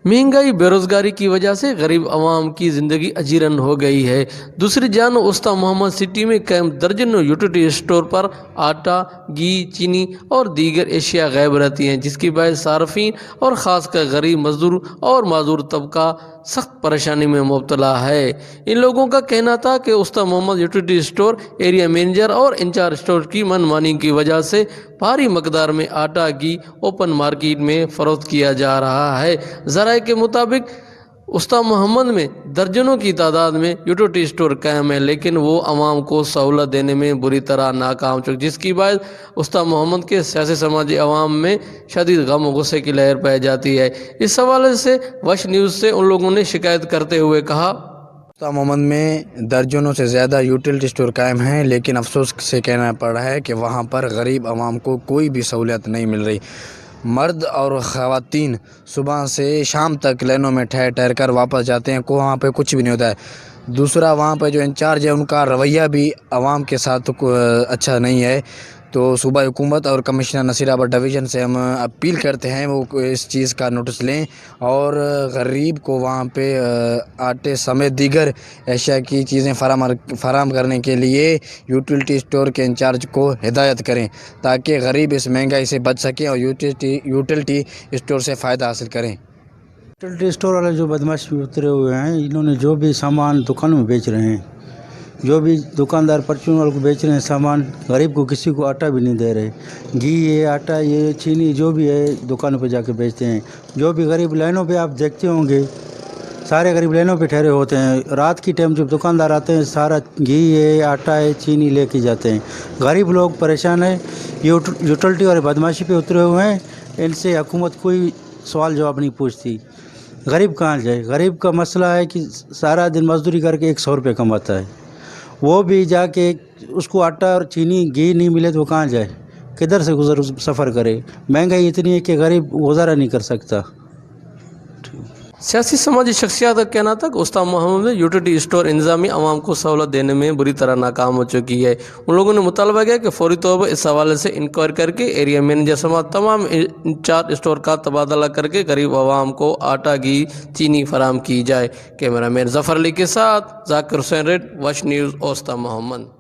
महंगाई बेरोजगारी की वजह से गरीब आवाम की ज़िंदगी अजीरन हो गई है। दूसरी जानब उस्ता मोहम्मद सिटी में कायम दर्जनों यूटिलिटी स्टोर पर आटा, घी, चीनी और दीगर एशिया गायब रहती हैं, जिसकी वजह सार्फिन और ख़ासकर गरीब मजदूर और माजूर तबका सख्त परेशानी में मुब्तला है। इन लोगों का कहना था कि उस्ता Mohammad utility store area manager और इंचार्ज स्टोर की मनमानी की वजह से भारी मकदार में आटा, घी ओपन मार्केट में फरोख्त किया जा रहा है। ज़राए के मुताबिक उस्ता मोहम्मद में दर्जनों की तादाद में यूटिलिटी स्टोर कायम है, लेकिन वो आवाम को सहूलत देने में बुरी तरह नाकाम चुके, जिसकी वजह उस्ता मोहम्मद के सियासी समाजी आवाम में शदीद गम और गुस्से की लहर पाई जाती है। इस हवाले से वश न्यूज़ से उन लोगों ने शिकायत करते हुए कहा, उस्ता मोहम्मद में दर्जनों से ज़्यादा यूटिलिटी स्टोर कायम हैं, लेकिन अफसोस से कहना पड़ रहा है कि वहाँ पर गरीब आवाम को कोई भी सहूलियत नहीं मिल रही। मर्द और ख़वातीन सुबह से शाम तक लाइनों में ठहर ठहर कर वापस जाते हैं, को वहाँ पे कुछ भी नहीं होता है। दूसरा, वहाँ पे जो इंचार्ज है उनका रवैया भी आवाम के साथ अच्छा नहीं है। तो सूबा हुकूमत और कमिश्नर नसीराबाद डिवीज़न से हम अपील करते हैं वो इस चीज़ का नोटिस लें और गरीब को वहाँ पे आटे समेत दीगर एशिया की चीज़ें फराहम करने के लिए यूटिलिटी स्टोर के इंचार्ज को हिदायत करें, ताकि गरीब इस महंगाई से बच सकें और यूटिलिटी स्टोर से फ़ायदा हासिल करें। यूटिलिटी स्टोर वाले जो बदमाश उतरे हुए हैं, इन्होंने जो भी सामान दुकान में बेच रहे हैं, जो भी दुकानदार परचून वालों को बेच रहे हैं सामान, गरीब को किसी को आटा भी नहीं दे रहे। घी ये, आटा ये, चीनी जो भी है दुकानों पे जाके बेचते हैं। जो भी गरीब लाइनों पे आप देखते होंगे, सारे गरीब लाइनों पे ठहरे होते हैं। रात की टाइम जब दुकानदार आते हैं, सारा घी है, आटा है, चीनी लेके जाते हैं। गरीब लोग परेशान है, यूटिलिटी और बदमाशी पे उतरे हुए हैं। इनसे हुकूमत कोई सवाल जवाब नहीं पूछती। गरीब कहाँ जाए? गरीब का मसला है कि सारा दिन मजदूरी करके 100 रुपये कमाता है, वो भी जाके उसको आटा और चीनी घी नहीं मिले तो वो कहाँ जाए, किधर से सफ़र करे? महंगाई इतनी है कि गरीब गुजारा नहीं कर सकता। सियासी समाजी शख्सियत का कहना था कि उस्ता मोहम्मद में यूटिलिटी स्टोर इंतजामी आवाम को सहूलत देने में बुरी तरह नाकाम हो चुकी है। उन लोगों ने मुतालबा किया कि फौरी तौर पर इस हवाले से इंक्वायरी करके एरिया मैनेजर समेत तमाम इंचार्ज स्टोर का तबादला करके गरीब आवाम को आटा, घी, चीनी फराहम की जाए। कैमरा मैन जफर अली के साथ जाकिर हुसैन रेड, वश न्यूज़, उस्ता मोहम्मद।